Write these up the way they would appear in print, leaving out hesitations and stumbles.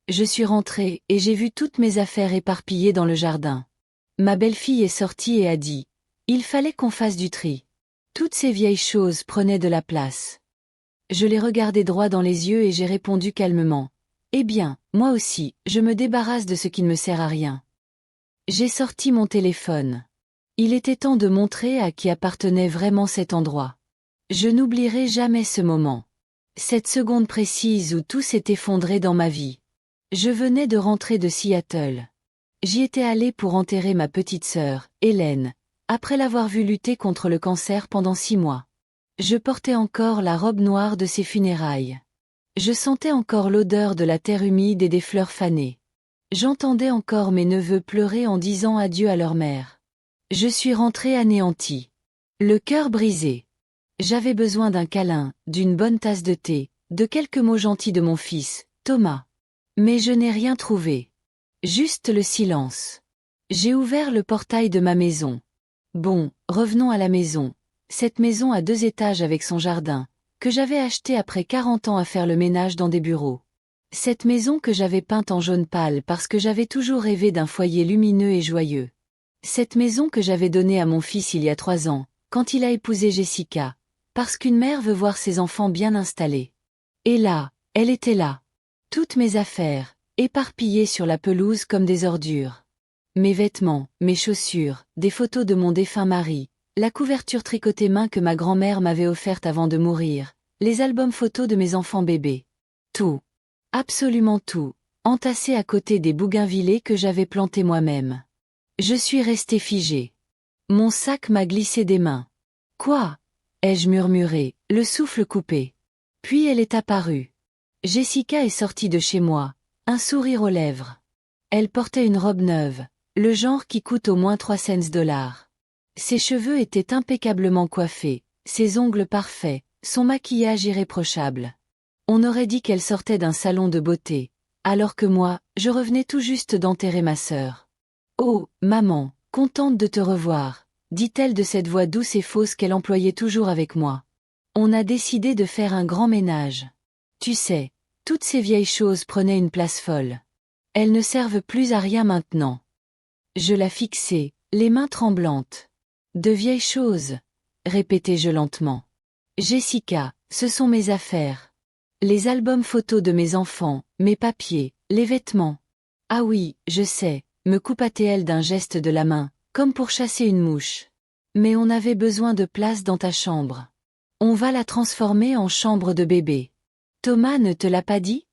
Je suis rentrée et j'ai vu toutes mes affaires éparpillées dans le jardin. Ma belle-fille est sortie et a dit: il fallait qu'on fasse du tri. Toutes ces vieilles choses prenaient de la place. Je l'ai regardé droit dans les yeux et j'ai répondu calmement: eh bien, moi aussi, je me débarrasse de ce qui ne me sert à rien. J'ai sorti mon téléphone. Il était temps de montrer à qui appartenait vraiment cet endroit. Je n'oublierai jamais ce moment. Cette seconde précise où tout s'est effondré dans ma vie. Je venais de rentrer de Seattle. J'y étais allée pour enterrer ma petite sœur, Hélène, après l'avoir vue lutter contre le cancer pendant 6 mois. Je portais encore la robe noire de ses funérailles. Je sentais encore l'odeur de la terre humide et des fleurs fanées. J'entendais encore mes neveux pleurer en disant adieu à leur mère. Je suis rentrée anéantie. Le cœur brisé. J'avais besoin d'un câlin, d'une bonne tasse de thé, de quelques mots gentils de mon fils, Thomas. Mais je n'ai rien trouvé. Juste le silence. J'ai ouvert le portail de ma maison. Bon, revenons à la maison. Cette maison à 2 étages avec son jardin, que j'avais achetée après 40 ans à faire le ménage dans des bureaux. Cette maison que j'avais peinte en jaune pâle parce que j'avais toujours rêvé d'un foyer lumineux et joyeux. Cette maison que j'avais donnée à mon fils il y a 3 ans, quand il a épousé Jessica, parce qu'une mère veut voir ses enfants bien installés. Et là, elle était là. Toutes mes affaires, éparpillées sur la pelouse comme des ordures. Mes vêtements, mes chaussures, des photos de mon défunt mari, la couverture tricotée main que ma grand-mère m'avait offerte avant de mourir, les albums photos de mes enfants bébés. Tout. Absolument tout, entassé à côté des bougainvillées que j'avais plantés moi-même. Je suis restée figée. Mon sac m'a glissé des mains. Quoi? Ai-je murmuré, le souffle coupé. Puis elle est apparue. Jessica est sortie de chez moi, un sourire aux lèvres. Elle portait une robe neuve, le genre qui coûte au moins 300 $. Ses cheveux étaient impeccablement coiffés, ses ongles parfaits, son maquillage irréprochable. On aurait dit qu'elle sortait d'un salon de beauté, alors que moi, je revenais tout juste d'enterrer ma sœur. Oh, maman, contente de te revoir, dit-elle de cette voix douce et fausse qu'elle employait toujours avec moi. On a décidé de faire un grand ménage. Tu sais, toutes ces vieilles choses prenaient une place folle. Elles ne servent plus à rien maintenant. Je la fixai, les mains tremblantes. De vieilles choses, répétai-je lentement. Jessica, ce sont mes affaires. Les albums photos de mes enfants, mes papiers, les vêtements. Ah oui, je sais, me coupa-t-elle d'un geste de la main, comme pour chasser une mouche. Mais on avait besoin de place dans ta chambre. On va la transformer en chambre de bébé. Thomas ne te l'a pas dit?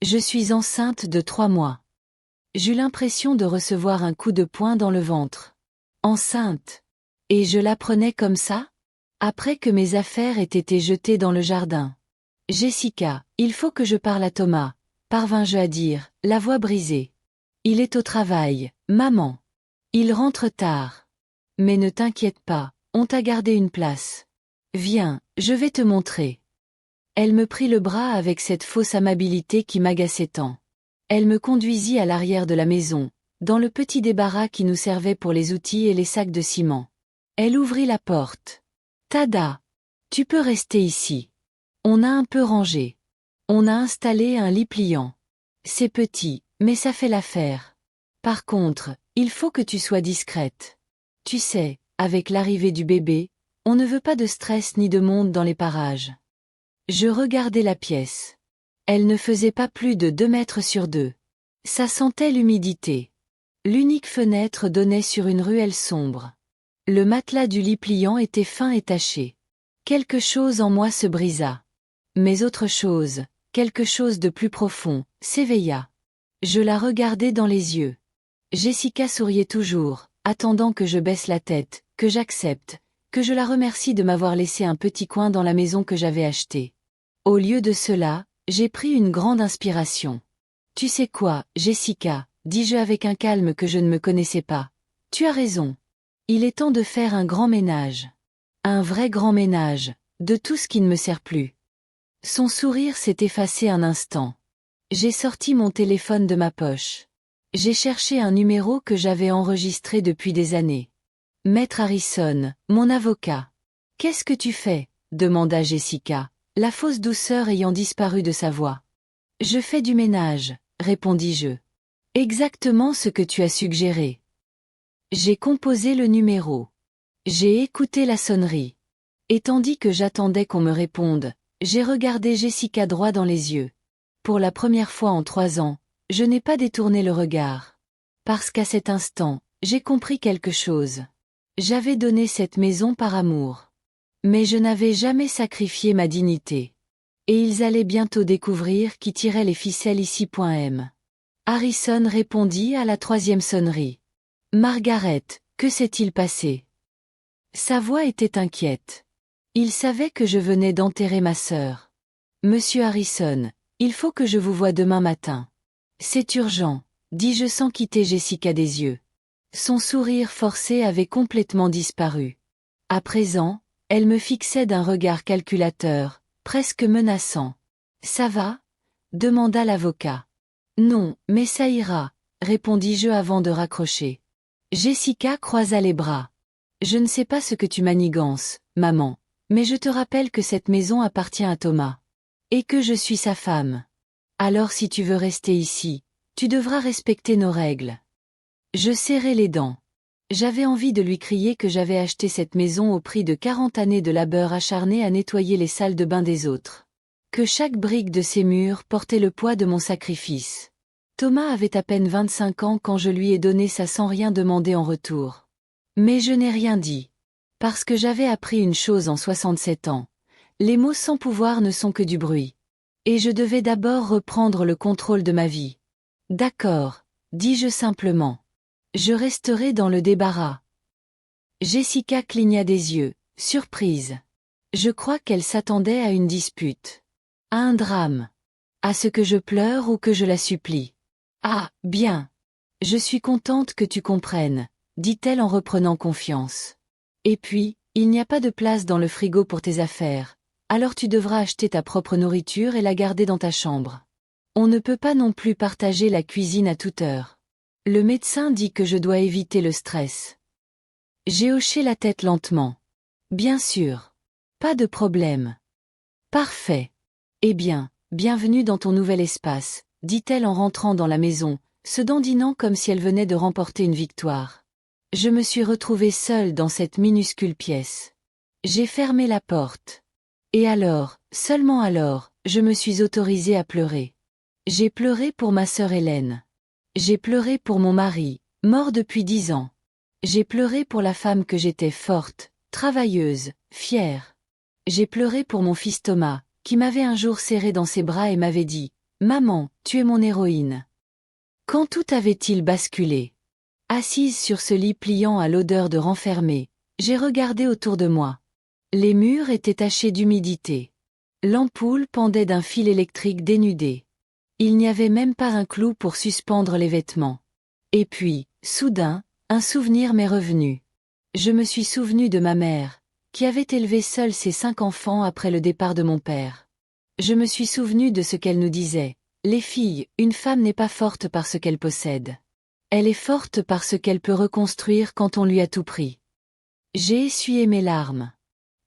Je suis enceinte de 3 mois. J'eus l'impression de recevoir un coup de poing dans le ventre. Enceinte. Et je l'apprenais comme ça? Après que mes affaires aient été jetées dans le jardin. Jessica, il faut que je parle à Thomas, parvins-je à dire, la voix brisée. Il est au travail, maman. Il rentre tard. Mais ne t'inquiète pas, on t'a gardé une place. Viens, je vais te montrer. Elle me prit le bras avec cette fausse amabilité qui m'agaçait tant. Elle me conduisit à l'arrière de la maison, dans le petit débarras qui nous servait pour les outils et les sacs de ciment. Elle ouvrit la porte. Tada! Tu peux rester ici. On a un peu rangé. On a installé un lit pliant. C'est petit, mais ça fait l'affaire. Par contre, il faut que tu sois discrète. Tu sais, avec l'arrivée du bébé, on ne veut pas de stress ni de monde dans les parages. Je regardais la pièce. Elle ne faisait pas plus de 2 mètres sur 2. Ça sentait l'humidité. L'unique fenêtre donnait sur une ruelle sombre. Le matelas du lit pliant était fin et taché. Quelque chose en moi se brisa. Mais autre chose, quelque chose de plus profond, s'éveilla. Je la regardais dans les yeux. Jessica souriait toujours, attendant que je baisse la tête, que j'accepte, que je la remercie de m'avoir laissé un petit coin dans la maison que j'avais achetée. Au lieu de cela, j'ai pris une grande inspiration. Tu sais quoi, Jessica, dis-je avec un calme que je ne me connaissais pas. Tu as raison. Il est temps de faire un grand ménage. Un vrai grand ménage, de tout ce qui ne me sert plus. Son sourire s'est effacé un instant. J'ai sorti mon téléphone de ma poche. J'ai cherché un numéro que j'avais enregistré depuis des années. Maître Harrison, mon avocat. Qu'est-ce que tu fais? Demanda Jessica, la fausse douceur ayant disparu de sa voix. Je fais du ménage, répondis-je. Exactement ce que tu as suggéré. J'ai composé le numéro. J'ai écouté la sonnerie. Et tandis que j'attendais qu'on me réponde, j'ai regardé Jessica droit dans les yeux. Pour la première fois en 3 ans, je n'ai pas détourné le regard. Parce qu'à cet instant, j'ai compris quelque chose. J'avais donné cette maison par amour. Mais je n'avais jamais sacrifié ma dignité. Et ils allaient bientôt découvrir qui tirait les ficelles ici.m. Harrison répondit à la 3e sonnerie. Margaret, que s'est-il passé? Sa voix était inquiète. Il savait que je venais d'enterrer ma sœur. Monsieur Harrison, il faut que je vous voie demain matin. C'est urgent, dis-je sans quitter Jessica des yeux. Son sourire forcé avait complètement disparu. À présent, elle me fixait d'un regard calculateur, presque menaçant. Ça va? Demanda l'avocat. Non, mais ça ira, répondis-je avant de raccrocher. Jessica croisa les bras. Je ne sais pas ce que tu manigances, maman, mais je te rappelle que cette maison appartient à Thomas. Et que je suis sa femme. Alors si tu veux rester ici, tu devras respecter nos règles. Je serrai les dents. J'avais envie de lui crier que j'avais acheté cette maison au prix de 40 années de labeur acharné à nettoyer les salles de bain des autres. Que chaque brique de ces murs portait le poids de mon sacrifice. Thomas avait à peine 25 ans quand je lui ai donné ça sans rien demander en retour. Mais je n'ai rien dit. Parce que j'avais appris une chose en 67 ans. Les mots sans pouvoir ne sont que du bruit. Et je devais d'abord reprendre le contrôle de ma vie. D'accord, dis-je simplement. Je resterai dans le débarras. Jessica cligna des yeux, surprise. Je crois qu'elle s'attendait à une dispute. À un drame. À ce que je pleure ou que je la supplie. Ah, bien. Je suis contente que tu comprennes, dit-elle en reprenant confiance. Et puis, il n'y a pas de place dans le frigo pour tes affaires, alors tu devras acheter ta propre nourriture et la garder dans ta chambre. On ne peut pas non plus partager la cuisine à toute heure. Le médecin dit que je dois éviter le stress. J'ai hoché la tête lentement. Bien sûr. Pas de problème. Parfait. Eh bien, bienvenue dans ton nouvel espace, dit-elle en rentrant dans la maison, se dandinant comme si elle venait de remporter une victoire. Je me suis retrouvée seule dans cette minuscule pièce. J'ai fermé la porte. Et alors, seulement alors, je me suis autorisée à pleurer. J'ai pleuré pour ma sœur Hélène. J'ai pleuré pour mon mari, mort depuis 10 ans. J'ai pleuré pour la femme que j'étais forte, travailleuse, fière. J'ai pleuré pour mon fils Thomas, qui m'avait un jour serré dans ses bras et m'avait dit « Maman, tu es mon héroïne ». Quand tout avait-il basculé? Assise sur ce lit pliant à l'odeur de renfermé, j'ai regardé autour de moi. Les murs étaient tachés d'humidité. L'ampoule pendait d'un fil électrique dénudé. Il n'y avait même pas un clou pour suspendre les vêtements. Et puis, soudain, un souvenir m'est revenu. Je me suis souvenu de ma mère, qui avait élevé seule ses 5 enfants après le départ de mon père. Je me suis souvenu de ce qu'elle nous disait. Les filles, une femme n'est pas forte par ce qu'elle possède. Elle est forte par ce qu'elle peut reconstruire quand on lui a tout pris. J'ai essuyé mes larmes.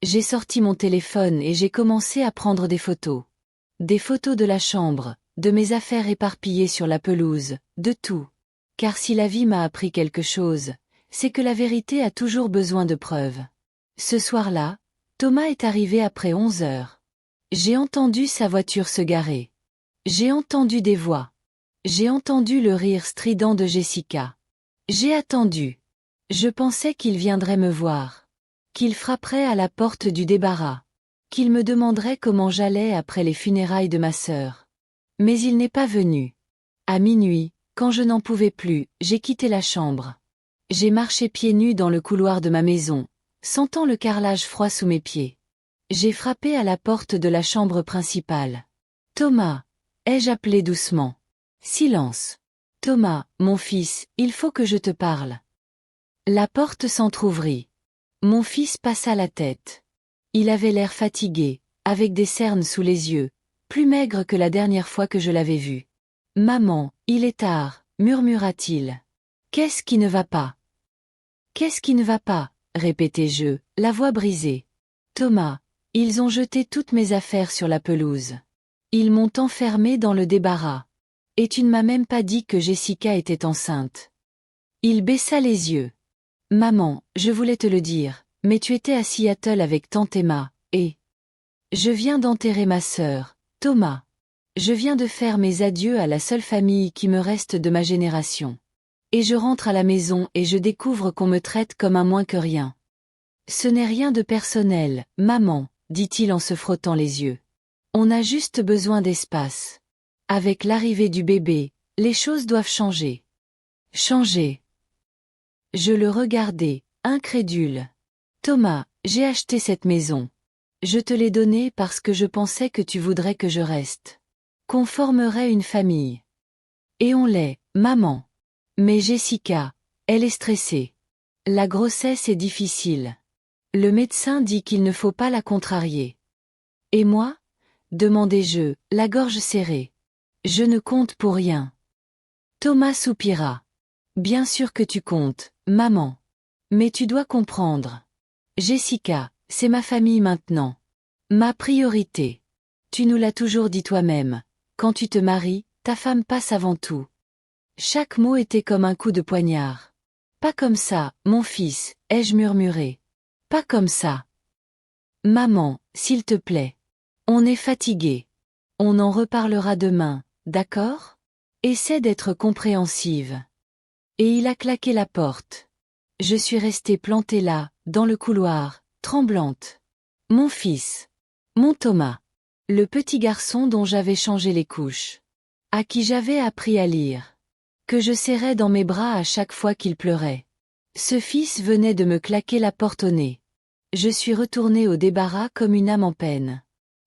J'ai sorti mon téléphone et j'ai commencé à prendre des photos. Des photos de la chambre, de mes affaires éparpillées sur la pelouse, de tout. Car si la vie m'a appris quelque chose, c'est que la vérité a toujours besoin de preuves. Ce soir-là, Thomas est arrivé après 11 heures. J'ai entendu sa voiture se garer. J'ai entendu des voix. J'ai entendu le rire strident de Jessica. J'ai attendu. Je pensais qu'il viendrait me voir. Qu'il frapperait à la porte du débarras. Qu'il me demanderait comment j'allais après les funérailles de ma sœur. Mais il n'est pas venu. À minuit, quand je n'en pouvais plus, j'ai quitté la chambre. J'ai marché pieds nus dans le couloir de ma maison, sentant le carrelage froid sous mes pieds. J'ai frappé à la porte de la chambre principale. Thomas, ai-je appelé doucement. Silence. Thomas, mon fils, il faut que je te parle. La porte s'entr'ouvrit. Mon fils passa la tête. Il avait l'air fatigué, avec des cernes sous les yeux, plus maigre que la dernière fois que je l'avais vu. Maman, il est tard, murmura-t-il. Qu'est-ce qui ne va pas? Qu'est-ce qui ne va pas? Répétai-je, la voix brisée. Thomas, ils ont jeté toutes mes affaires sur la pelouse. Ils m'ont enfermé dans le débarras. Et tu ne m'as même pas dit que Jessica était enceinte. Il baissa les yeux. Maman, je voulais te le dire, mais tu étais à Seattle avec tante Emma, et... Je viens d'enterrer ma sœur, Thomas. Je viens de faire mes adieux à la seule famille qui me reste de ma génération. Et je rentre à la maison et je découvre qu'on me traite comme un moins que rien. Ce n'est rien de personnel, maman, dit-il en se frottant les yeux. On a juste besoin d'espace. Avec l'arrivée du bébé, les choses doivent changer. Changer. Je le regardais, incrédule. Thomas, j'ai acheté cette maison. Je te l'ai donnée parce que je pensais que tu voudrais que je reste. Qu'on formerait une famille. Et on l'est, maman. Mais Jessica, elle est stressée. La grossesse est difficile. Le médecin dit qu'il ne faut pas la contrarier. Et moi? Demandai-je, la gorge serrée. Je ne compte pour rien. Thomas soupira. Bien sûr que tu comptes, maman. Mais tu dois comprendre. Jessica, c'est ma famille maintenant. Ma priorité. Tu nous l'as toujours dit toi-même. Quand tu te maries, ta femme passe avant tout. Chaque mot était comme un coup de poignard. Pas comme ça, mon fils, ai-je murmuré. Pas comme ça. Maman, s'il te plaît. On est fatigué. On en reparlera demain, d'accord? Essaie d'être compréhensive. Et il a claqué la porte. Je suis restée plantée là, dans le couloir, tremblante. Mon fils. Mon Thomas. Le petit garçon dont j'avais changé les couches. À qui j'avais appris à lire. Que je serrais dans mes bras à chaque fois qu'il pleurait. Ce fils venait de me claquer la porte au nez. Je suis retournée au débarras comme une âme en peine.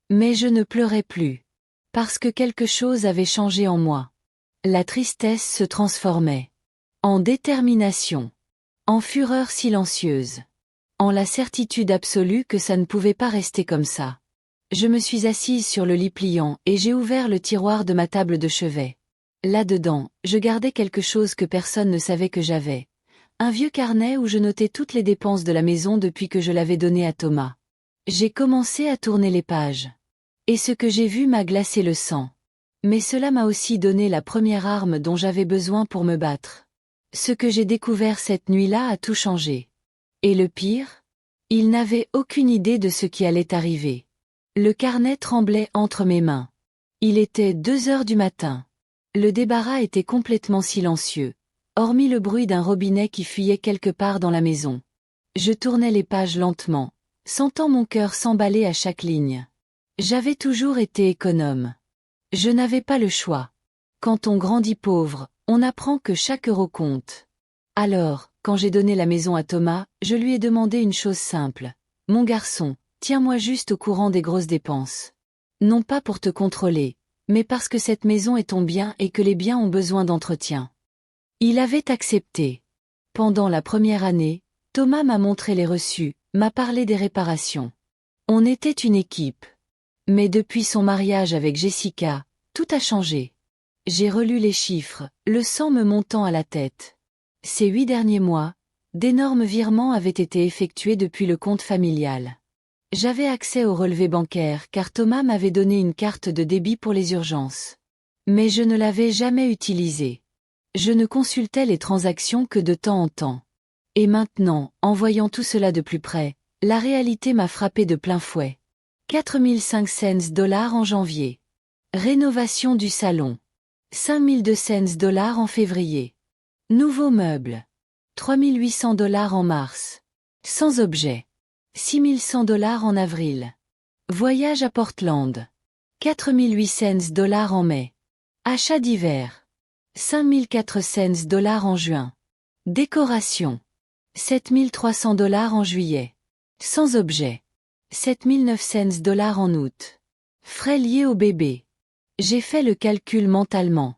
Mais je ne pleurais plus. Parce que quelque chose avait changé en moi. La tristesse se transformait. En détermination. En fureur silencieuse. En la certitude absolue que ça ne pouvait pas rester comme ça. Je me suis assise sur le lit pliant et j'ai ouvert le tiroir de ma table de chevet. Là-dedans, je gardais quelque chose que personne ne savait que j'avais. Un vieux carnet où je notais toutes les dépenses de la maison depuis que je l'avais donné à Thomas. J'ai commencé à tourner les pages. Et ce que j'ai vu m'a glacé le sang. Mais cela m'a aussi donné la première arme dont j'avais besoin pour me battre. Ce que j'ai découvert cette nuit-là a tout changé. Et le pire? Il n'avait aucune idée de ce qui allait arriver. Le carnet tremblait entre mes mains. Il était 2 heures du matin. Le débarras était complètement silencieux, hormis le bruit d'un robinet qui fuyait quelque part dans la maison. Je tournais les pages lentement, sentant mon cœur s'emballer à chaque ligne. J'avais toujours été économe. Je n'avais pas le choix. Quand on grandit pauvre, on apprend que chaque euro compte. Alors, quand j'ai donné la maison à Thomas, je lui ai demandé une chose simple. Mon garçon, tiens-moi juste au courant des grosses dépenses. Non pas pour te contrôler, mais parce que cette maison est ton bien et que les biens ont besoin d'entretien. Il avait accepté. Pendant la première année, Thomas m'a montré les reçus, m'a parlé des réparations. On était une équipe. Mais depuis son mariage avec Jessica, tout a changé. J'ai relu les chiffres, le sang me montant à la tête. Ces 8 derniers mois, d'énormes virements avaient été effectués depuis le compte familial. J'avais accès au relevé bancaire car Thomas m'avait donné une carte de débit pour les urgences. Mais je ne l'avais jamais utilisée. Je ne consultais les transactions que de temps en temps. Et maintenant, en voyant tout cela de plus près, la réalité m'a frappé de plein fouet. 4500 dollars en janvier. Rénovation du salon. 5200 dollars en février. Nouveaux meubles. 3800 dollars en mars. Sans objet. 6100 dollars en avril. Voyage à Portland. 4800 dollars en mai. Achat d'hiver. 5400 dollars en juin. Décoration. 7300 dollars en juillet. Sans objet. 7900 dollars en août. Frais liés au bébé. J'ai fait le calcul mentalement.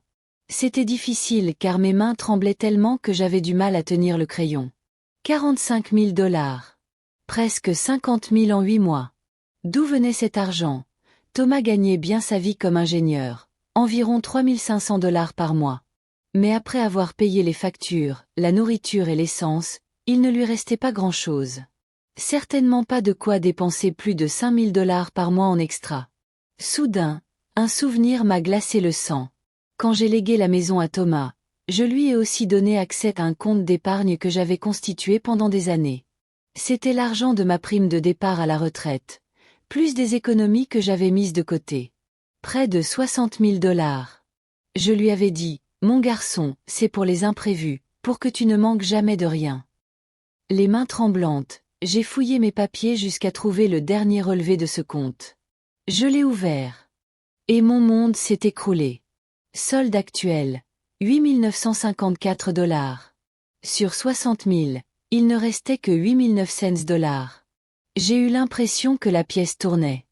C'était difficile car mes mains tremblaient tellement que j'avais du mal à tenir le crayon. 45 000 dollars. Presque 50 000 en 8 mois. D'où venait cet argent? Thomas gagnait bien sa vie comme ingénieur, environ 3500 dollars par mois. Mais après avoir payé les factures, la nourriture et l'essence, il ne lui restait pas grand-chose. Certainement pas de quoi dépenser plus de 5 000 dollars par mois en extra. Soudain, un souvenir m'a glacé le sang. Quand j'ai légué la maison à Thomas, je lui ai aussi donné accès à un compte d'épargne que j'avais constitué pendant des années. C'était l'argent de ma prime de départ à la retraite, plus des économies que j'avais mises de côté. Près de 60 000 $. Je lui avais dit, mon garçon, c'est pour les imprévus, pour que tu ne manques jamais de rien. Les mains tremblantes, j'ai fouillé mes papiers jusqu'à trouver le dernier relevé de ce compte. Je l'ai ouvert. Et mon monde s'est écroulé. Solde actuel, 8 954 $. Sur 60 000, il ne restait que 8 900 $. J'ai eu l'impression que la pièce tournait.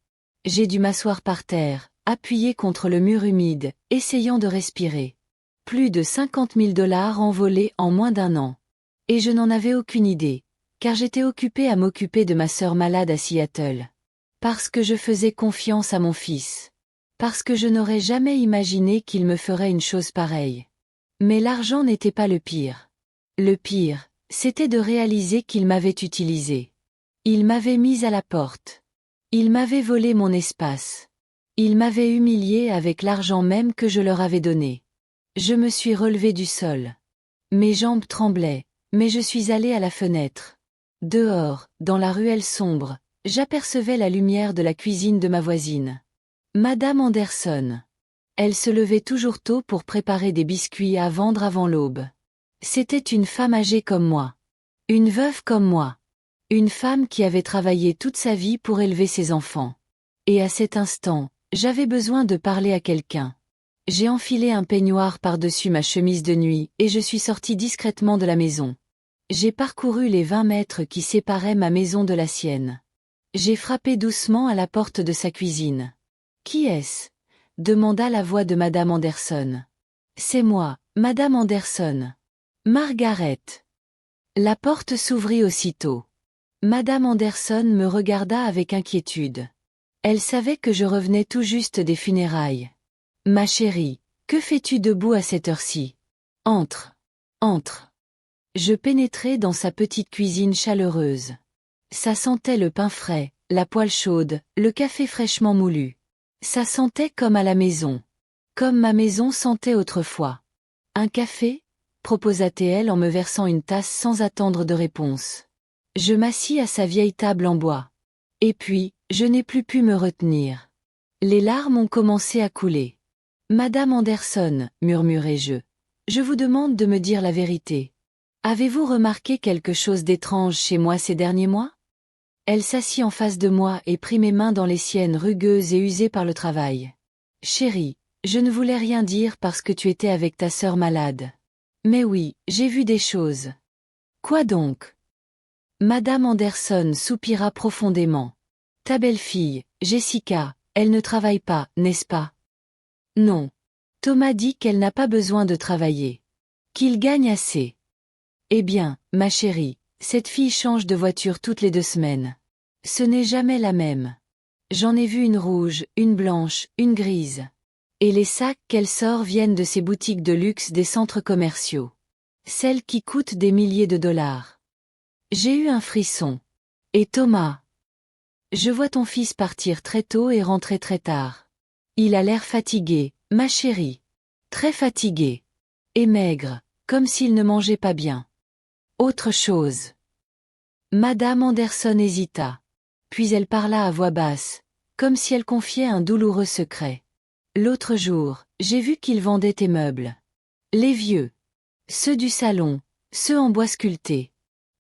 J'ai dû m'asseoir par terre, appuyé contre le mur humide, essayant de respirer. Plus de 50 000 $ envolés en moins d'un an. Et je n'en avais aucune idée, car j'étais occupée à m'occuper de ma sœur malade à Seattle. Parce que je faisais confiance à mon fils. Parce que je n'aurais jamais imaginé qu'il me ferait une chose pareille. Mais l'argent n'était pas le pire. Le pire, c'était de réaliser qu'il m'avait utilisé. Il m'avait mise à la porte. Il m'avait volé mon espace. Il m'avait humilié avec l'argent même que je leur avais donné. Je me suis relevée du sol. Mes jambes tremblaient, mais je suis allée à la fenêtre. Dehors, dans la ruelle sombre, j'apercevais la lumière de la cuisine de ma voisine. Madame Anderson. Elle se levait toujours tôt pour préparer des biscuits à vendre avant l'aube. C'était une femme âgée comme moi. Une veuve comme moi. Une femme qui avait travaillé toute sa vie pour élever ses enfants. Et à cet instant, j'avais besoin de parler à quelqu'un. J'ai enfilé un peignoir par-dessus ma chemise de nuit et je suis sortie discrètement de la maison. J'ai parcouru les 20 mètres qui séparaient ma maison de la sienne. J'ai frappé doucement à la porte de sa cuisine. « Qui est-ce » demanda la voix de Madame Anderson. « C'est moi, Madame Anderson. Margaret. » La porte s'ouvrit aussitôt. Madame Anderson me regarda avec inquiétude. Elle savait que je revenais tout juste des funérailles. « Ma chérie, que fais-tu debout à cette heure-ci ? Entre. Entre. » Je pénétrai dans sa petite cuisine chaleureuse. Ça sentait le pain frais, la poêle chaude, le café fraîchement moulu. Ça sentait comme à la maison. Comme ma maison sentait autrefois. « Un café ?» proposa-t-elle en me versant une tasse sans attendre de réponse. Je m'assis à sa vieille table en bois. Et puis, je n'ai plus pu me retenir. Les larmes ont commencé à couler. « Madame Anderson, murmurai-je, je vous demande de me dire la vérité. Avez-vous remarqué quelque chose d'étrange chez moi ces derniers mois ?» Elle s'assit en face de moi et prit mes mains dans les siennes rugueuses et usées par le travail. « Chérie, je ne voulais rien dire parce que tu étais avec ta sœur malade. Mais oui, j'ai vu des choses. »« Quoi donc ?» Madame Anderson soupira profondément. « Ta belle-fille, Jessica, elle ne travaille pas, n'est-ce pas ? » ?»« Non. Thomas dit qu'elle n'a pas besoin de travailler. Qu'il gagne assez. » »« Eh bien, ma chérie, cette fille change de voiture toutes les 2 semaines. Ce n'est jamais la même. J'en ai vu une rouge, une blanche, une grise. Et les sacs qu'elle sort viennent de ces boutiques de luxe des centres commerciaux. Celles qui coûtent des milliers de dollars. » J'ai eu un frisson. « Et Thomas ? Je vois ton fils partir très tôt et rentrer très tard. Il a l'air fatigué, ma chérie. Très fatigué. Et maigre, comme s'il ne mangeait pas bien. Autre chose. » Madame Anderson hésita. Puis elle parla à voix basse, comme si elle confiait un douloureux secret. « L'autre jour, j'ai vu qu'il vendait tes meubles. Les vieux. Ceux du salon, ceux en bois sculpté.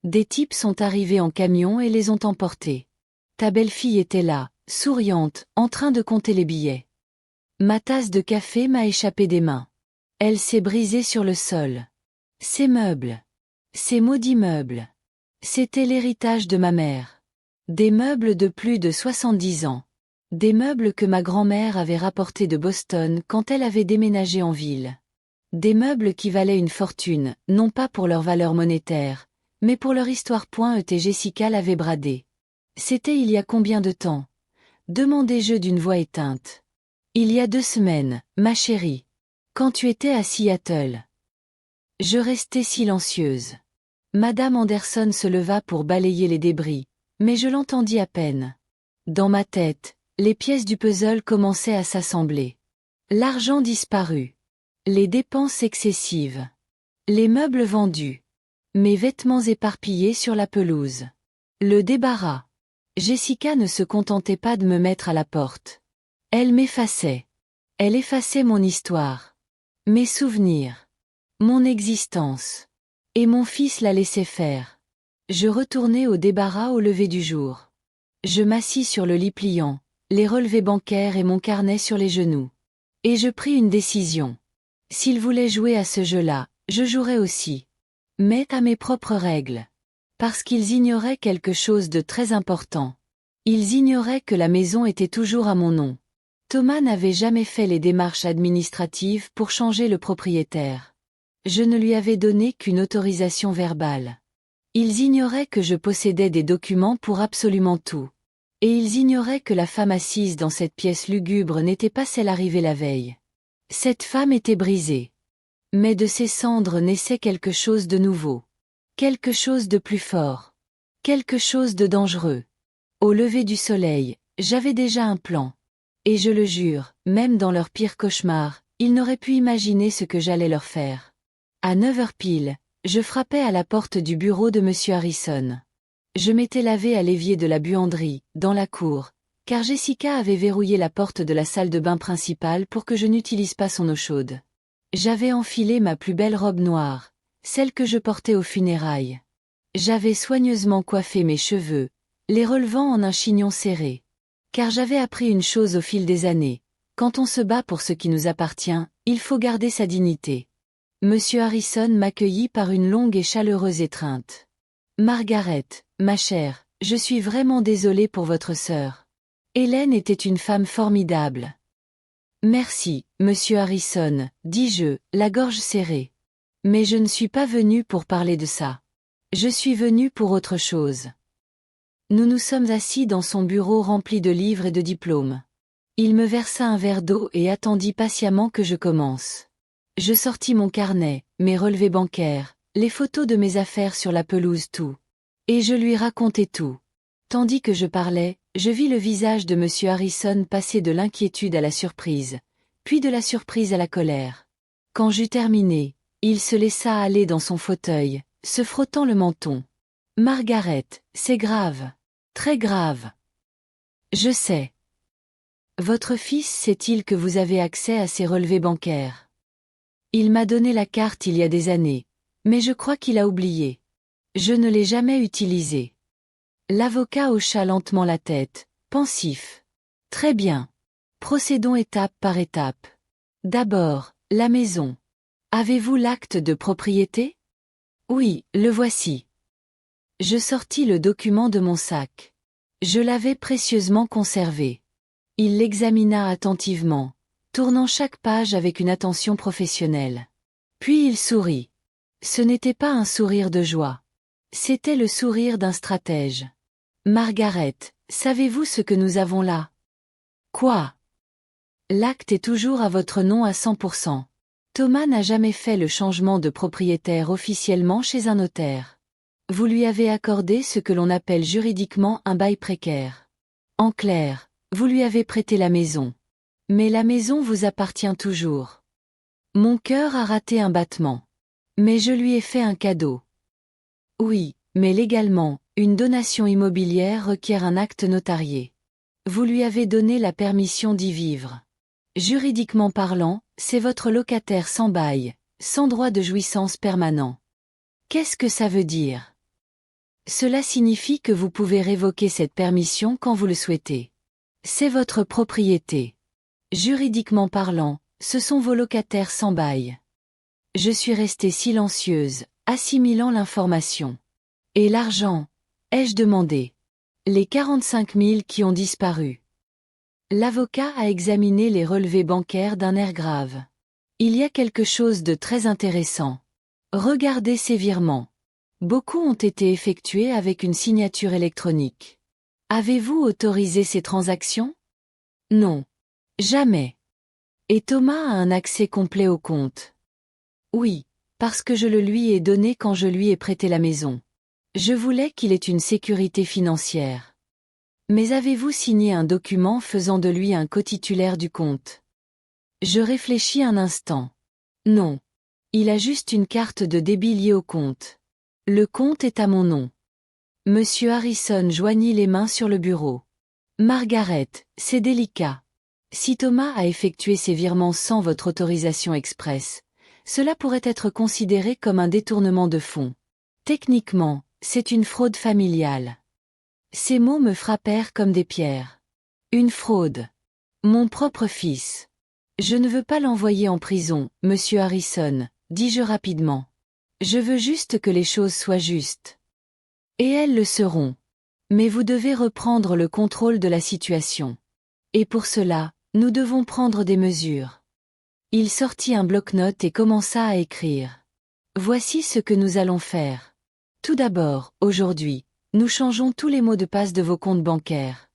Des types sont arrivés en camion et les ont emportés. Ta belle-fille était là, souriante, en train de compter les billets. Ma tasse de café m'a échappé des mains. Elle s'est brisée sur le sol. Ces meubles. Ces maudits meubles. C'était l'héritage de ma mère. Des meubles de plus de 70 ans. Des meubles que ma grand-mère avait rapportés de Boston quand elle avait déménagé en ville. Des meubles qui valaient une fortune, non pas pour leur valeur monétaire, mais pour leur histoire. Jessica l'avait bradé. C'était il y a combien de temps ? Demandai-je d'une voix éteinte. Il y a 2 semaines, ma chérie. Quand tu étais à Seattle. Je restai silencieuse. Madame Anderson se leva pour balayer les débris, mais je l'entendis à peine. Dans ma tête, les pièces du puzzle commençaient à s'assembler. L'argent disparut. Les dépenses excessives. Les meubles vendus. Mes vêtements éparpillés sur la pelouse. Le débarras. Jessica ne se contentait pas de me mettre à la porte. Elle m'effaçait. Elle effaçait mon histoire. Mes souvenirs. Mon existence. Et mon fils la laissait faire. Je retournai au débarras au lever du jour. Je m'assis sur le lit pliant, les relevés bancaires et mon carnet sur les genoux. Et je pris une décision. S'ils voulaient jouer à ce jeu-là, je jouerais aussi. Mais à mes propres règles. Parce qu'ils ignoraient quelque chose de très important. Ils ignoraient que la maison était toujours à mon nom. Thomas n'avait jamais fait les démarches administratives pour changer le propriétaire. Je ne lui avais donné qu'une autorisation verbale. Ils ignoraient que je possédais des documents pour absolument tout. Et ils ignoraient que la femme assise dans cette pièce lugubre n'était pas celle arrivée la veille. Cette femme était brisée. Mais de ses cendres naissait quelque chose de nouveau. Quelque chose de plus fort. Quelque chose de dangereux. Au lever du soleil, j'avais déjà un plan. Et je le jure, même dans leur pire cauchemar, ils n'auraient pu imaginer ce que j'allais leur faire. À 9h pile, je frappais à la porte du bureau de Monsieur Harrison. Je m'étais lavé à l'évier de la buanderie, dans la cour, car Jessica avait verrouillé la porte de la salle de bain principale pour que je n'utilise pas son eau chaude. J'avais enfilé ma plus belle robe noire, celle que je portais aux funérailles. J'avais soigneusement coiffé mes cheveux, les relevant en un chignon serré. Car j'avais appris une chose au fil des années, quand on se bat pour ce qui nous appartient, il faut garder sa dignité. Monsieur Harrison m'accueillit par une longue et chaleureuse étreinte. Margaret, ma chère, je suis vraiment désolée pour votre sœur. Hélène était une femme formidable. Merci, Monsieur Harrison, dis-je, la gorge serrée. Mais je ne suis pas venue pour parler de ça. Je suis venue pour autre chose. Nous nous sommes assis dans son bureau rempli de livres et de diplômes. Il me versa un verre d'eau et attendit patiemment que je commence. Je sortis mon carnet, mes relevés bancaires, les photos de mes affaires sur la pelouse, tout. Et je lui racontai tout. Tandis que je parlais, je vis le visage de Monsieur Harrison passer de l'inquiétude à la surprise, puis de la surprise à la colère. Quand j'eus terminé, il se laissa aller dans son fauteuil, se frottant le menton. « Margaret, c'est grave. Très grave. Je sais. Votre fils sait-il que vous avez accès à ses relevés bancaires? Il m'a donné la carte il y a des années, mais je crois qu'il a oublié. Je ne l'ai jamais utilisée. » L'avocat hocha lentement la tête, pensif. « Très bien. Procédons étape par étape. D'abord, la maison. Avez-vous l'acte de propriété? Oui, le voici. Je sortis le document de mon sac. Je l'avais précieusement conservé. Il l'examina attentivement, tournant chaque page avec une attention professionnelle. Puis il sourit. Ce n'était pas un sourire de joie. C'était le sourire d'un stratège. « Margaret, savez-vous ce que nous avons là? » « Quoi? » « L'acte est toujours à votre nom à 100%. Thomas n'a jamais fait le changement de propriétaire officiellement chez un notaire. Vous lui avez accordé ce que l'on appelle juridiquement un bail précaire. En clair, vous lui avez prêté la maison. Mais la maison vous appartient toujours. Mon cœur a raté un battement. Mais je lui ai fait un cadeau. Oui, mais légalement, une donation immobilière requiert un acte notarié. Vous lui avez donné la permission d'y vivre. Juridiquement parlant, c'est votre locataire sans bail, sans droit de jouissance permanent. Qu'est-ce que ça veut dire? Cela signifie que vous pouvez révoquer cette permission quand vous le souhaitez. C'est votre propriété. Juridiquement parlant, ce sont vos locataires sans bail. Je suis restée silencieuse, assimilant l'information. Et l'argent? Ai-je demandé. Les 45 000 qui ont disparu. L'avocat a examiné les relevés bancaires d'un air grave. Il y a quelque chose de très intéressant. Regardez ces virements. Beaucoup ont été effectués avec une signature électronique. Avez-vous autorisé ces transactions? Non. Jamais. Et Thomas a un accès complet au compte. Oui, parce que je le lui ai donné quand je lui ai prêté la maison. Je voulais qu'il ait une sécurité financière. Mais avez-vous signé un document faisant de lui un cotitulaire du compte? Je réfléchis un instant. Non. Il a juste une carte de débit liée au compte. Le compte est à mon nom. Monsieur Harrison joignit les mains sur le bureau. Margaret, c'est délicat. Si Thomas a effectué ces virements sans votre autorisation expresse, cela pourrait être considéré comme un détournement de fonds. Techniquement, c'est une fraude familiale. Ces mots me frappèrent comme des pierres. Une fraude. Mon propre fils. Je ne veux pas l'envoyer en prison, monsieur Harrison, dis-je rapidement. Je veux juste que les choses soient justes. Et elles le seront. Mais vous devez reprendre le contrôle de la situation. Et pour cela, nous devons prendre des mesures. Il sortit un bloc-notes et commença à écrire. Voici ce que nous allons faire. Tout d'abord, aujourd'hui, nous changeons tous les mots de passe de vos comptes bancaires.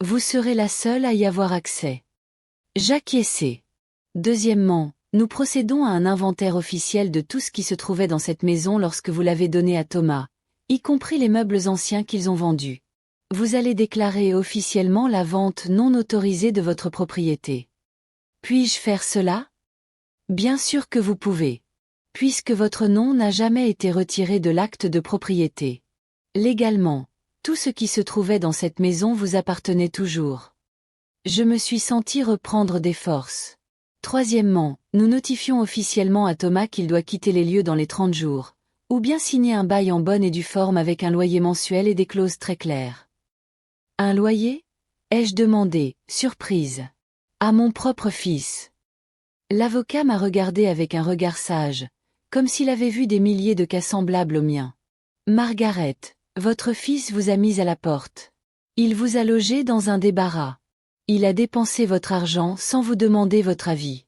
Vous serez la seule à y avoir accès. J'acquiesçai. Deuxièmement, nous procédons à un inventaire officiel de tout ce qui se trouvait dans cette maison lorsque vous l'avez donné à Thomas, y compris les meubles anciens qu'ils ont vendus. Vous allez déclarer officiellement la vente non autorisée de votre propriété. Puis-je faire cela? Bien sûr que vous pouvez. Puisque votre nom n'a jamais été retiré de l'acte de propriété. Légalement, tout ce qui se trouvait dans cette maison vous appartenait toujours. Je me suis senti reprendre des forces. Troisièmement, nous notifions officiellement à Thomas qu'il doit quitter les lieux dans les 30 jours, ou bien signer un bail en bonne et due forme avec un loyer mensuel et des clauses très claires. Un loyer? Ai-je demandé, surprise. À mon propre fils. L'avocat m'a regardé avec un regard sage, comme s'il avait vu des milliers de cas semblables au mien. Margaret, votre fils vous a mis à la porte. Il vous a logé dans un débarras. Il a dépensé votre argent sans vous demander votre avis.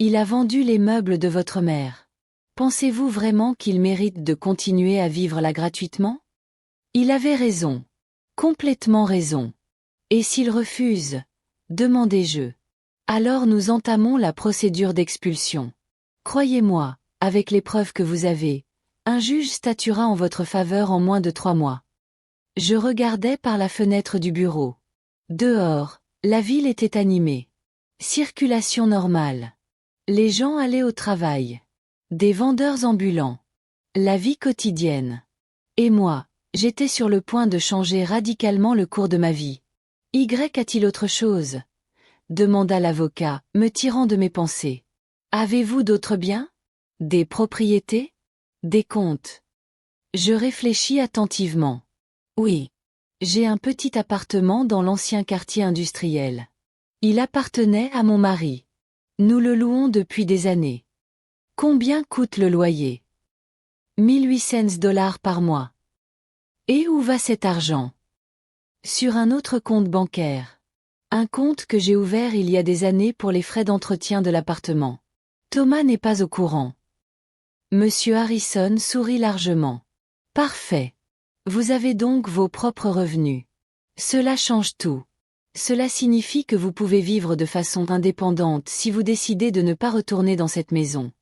Il a vendu les meubles de votre mère. Pensez-vous vraiment qu'il mérite de continuer à vivre là gratuitement? Il avait raison. Complètement raison. Et s'il refuse? Demandai-je. Alors nous entamons la procédure d'expulsion. Croyez-moi, avec les preuves que vous avez, un juge statuera en votre faveur en moins de 3 mois. Je regardais par la fenêtre du bureau. Dehors, la ville était animée. Circulation normale. Les gens allaient au travail. Des vendeurs ambulants. La vie quotidienne. Et moi, j'étais sur le point de changer radicalement le cours de ma vie. Y a-t-il autre chose? Demanda l'avocat, me tirant de mes pensées. Avez-vous d'autres biens? Des propriétés? Des comptes? Je réfléchis attentivement. Oui. J'ai un petit appartement dans l'ancien quartier industriel. Il appartenait à mon mari. Nous le louons depuis des années. Combien coûte le loyer? 1800 dollars par mois. Et où va cet argent? Sur un autre compte bancaire. Un compte que j'ai ouvert il y a des années pour les frais d'entretien de l'appartement. Thomas n'est pas au courant. Monsieur Harrison sourit largement. Parfait. Vous avez donc vos propres revenus. Cela change tout. Cela signifie que vous pouvez vivre de façon indépendante si vous décidez de ne pas retourner dans cette maison.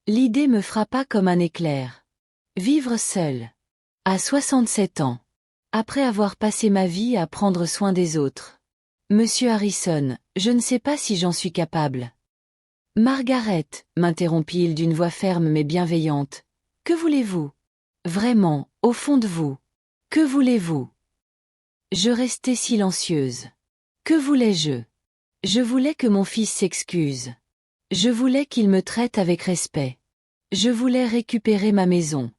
L'idée me frappa comme un éclair. Vivre seul. À 67 ans. Après avoir passé ma vie à prendre soin des autres. Monsieur Harrison, je ne sais pas si j'en suis capable. Margaret, m'interrompit-il d'une voix ferme mais bienveillante. Que voulez-vous? Vraiment, au fond de vous. Que voulez-vous? Je restai silencieuse. Que voulais-je? Je voulais que mon fils s'excuse. Je voulais qu'il me traite avec respect. Je voulais récupérer ma maison.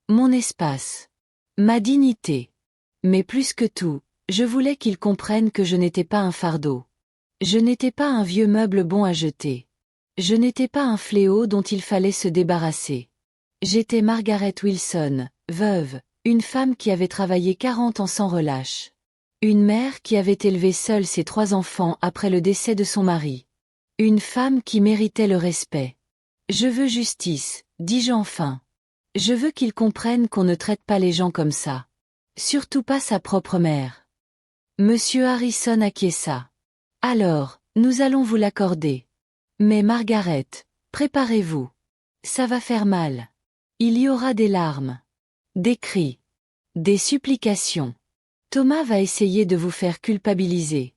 Mon espace. Ma dignité. Mais plus que tout, je voulais qu'il comprenne que je n'étais pas un fardeau. Je n'étais pas un vieux meuble bon à jeter. Je n'étais pas un fléau dont il fallait se débarrasser. J'étais Margaret Wilson, veuve, une femme qui avait travaillé 40 ans sans relâche. Une mère qui avait élevé seule ses 3 enfants après le décès de son mari. Une femme qui méritait le respect. Je veux justice, dis-je enfin. Je veux qu'il comprenne qu'on ne traite pas les gens comme ça. Surtout pas sa propre mère. Monsieur Harrison acquiesça. Alors, nous allons vous l'accorder. Mais Margaret, préparez-vous. Ça va faire mal. Il y aura des larmes. Des cris. Des supplications. Thomas va essayer de vous faire culpabiliser.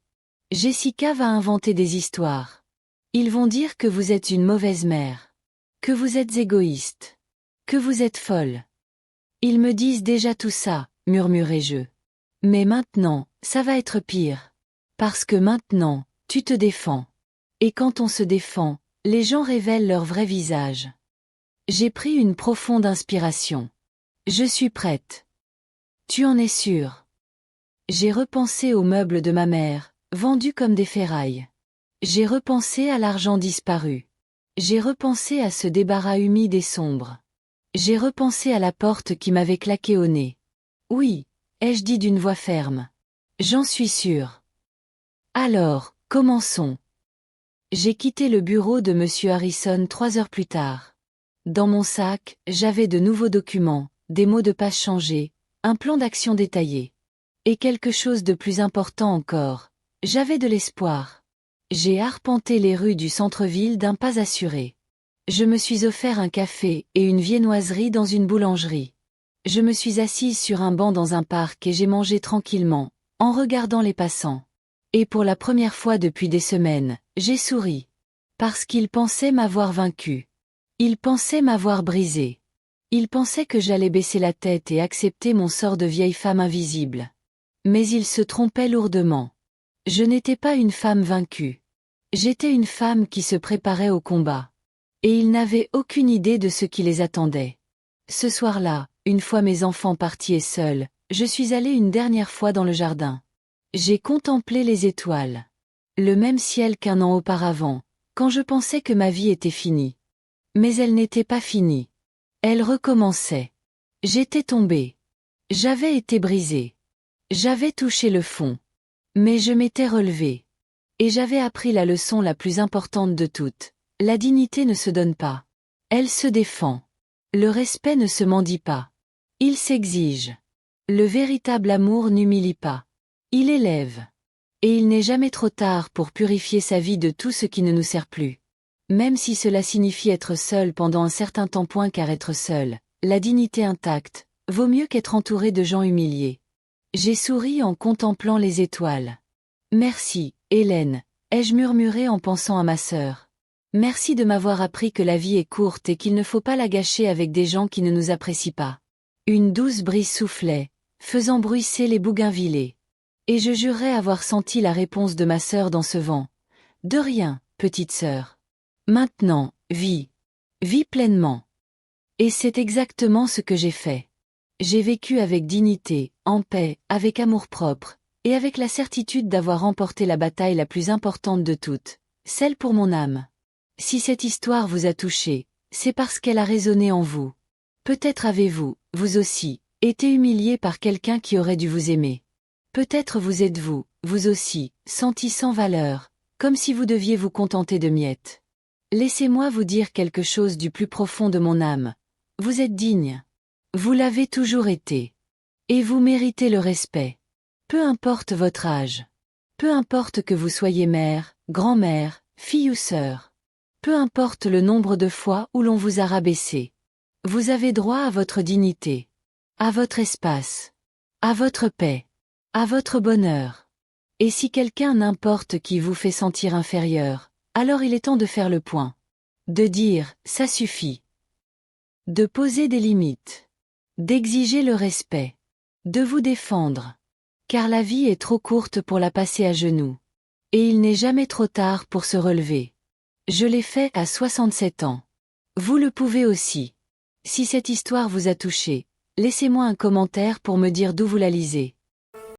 Jessica va inventer des histoires. Ils vont dire que vous êtes une mauvaise mère. Que vous êtes égoïste. Que vous êtes folle. Ils me disent déjà tout ça, murmurai-je. Mais maintenant, ça va être pire. Parce que maintenant, tu te défends. Et quand on se défend, les gens révèlent leur vrai visage. J'ai pris une profonde inspiration. Je suis prête. Tu en es sûre? J'ai repensé aux meubles de ma mère, vendus comme des ferrailles. J'ai repensé à l'argent disparu. J'ai repensé à ce débarras humide et sombre. J'ai repensé à la porte qui m'avait claqué au nez. Oui, ai-je dit d'une voix ferme. J'en suis sûre. Alors, commençons. J'ai quitté le bureau de Monsieur Harrison 3 heures plus tard. Dans mon sac, j'avais de nouveaux documents, des mots de passe changés, un plan d'action détaillé. Et quelque chose de plus important encore. J'avais de l'espoir. J'ai arpenté les rues du centre-ville d'un pas assuré. Je me suis offert un café et une viennoiserie dans une boulangerie. Je me suis assise sur un banc dans un parc et j'ai mangé tranquillement, en regardant les passants. Et pour la première fois depuis des semaines, j'ai souri. Parce qu'ils pensaient m'avoir vaincu. Ils pensaient m'avoir brisé. Ils pensaient que j'allais baisser la tête et accepter mon sort de vieille femme invisible. Mais ils se trompaient lourdement. Je n'étais pas une femme vaincue. J'étais une femme qui se préparait au combat. Et ils n'avaient aucune idée de ce qui les attendait. Ce soir-là, une fois mes enfants partis et seuls, je suis allée une dernière fois dans le jardin. J'ai contemplé les étoiles. Le même ciel qu'un an auparavant, quand je pensais que ma vie était finie. Mais elle n'était pas finie. Elle recommençait. J'étais tombée. J'avais été brisée. J'avais touché le fond. Mais je m'étais relevée. Et j'avais appris la leçon la plus importante de toutes. La dignité ne se donne pas. Elle se défend. Le respect ne se mendie pas. Il s'exige. Le véritable amour n'humilie pas. Il élève. Et il n'est jamais trop tard pour purifier sa vie de tout ce qui ne nous sert plus. Même si cela signifie être seul pendant un certain temps. Car être seul, la dignité intacte, vaut mieux qu'être entouré de gens humiliés. J'ai souri en contemplant les étoiles. Merci, Hélène, ai-je murmuré en pensant à ma sœur. Merci de m'avoir appris que la vie est courte et qu'il ne faut pas la gâcher avec des gens qui ne nous apprécient pas. Une douce brise soufflait, faisant bruisser les bougainvillées. Et je jurais avoir senti la réponse de ma sœur dans ce vent. De rien, petite sœur. Maintenant, vis. Vis pleinement. Et c'est exactement ce que j'ai fait. J'ai vécu avec dignité, en paix, avec amour-propre, et avec la certitude d'avoir remporté la bataille la plus importante de toutes, celle pour mon âme. Si cette histoire vous a touché, c'est parce qu'elle a résonné en vous. Peut-être avez-vous, vous aussi, été humilié par quelqu'un qui aurait dû vous aimer. Peut-être vous êtes-vous, vous aussi, senti sans valeur, comme si vous deviez vous contenter de miettes. Laissez-moi vous dire quelque chose du plus profond de mon âme. Vous êtes digne. Vous l'avez toujours été. Et vous méritez le respect. Peu importe votre âge. Peu importe que vous soyez mère, grand-mère, fille ou sœur. Peu importe le nombre de fois où l'on vous a rabaissé. Vous avez droit à votre dignité. À votre espace. À votre paix. À votre bonheur. Et si quelqu'un n'importe qui vous fait sentir inférieur, alors il est temps de faire le point. De dire, ça suffit. De poser des limites. D'exiger le respect. De vous défendre. Car la vie est trop courte pour la passer à genoux. Et il n'est jamais trop tard pour se relever. Je l'ai fait à 67 ans. Vous le pouvez aussi. Si cette histoire vous a touché, laissez-moi un commentaire pour me dire d'où vous la lisez.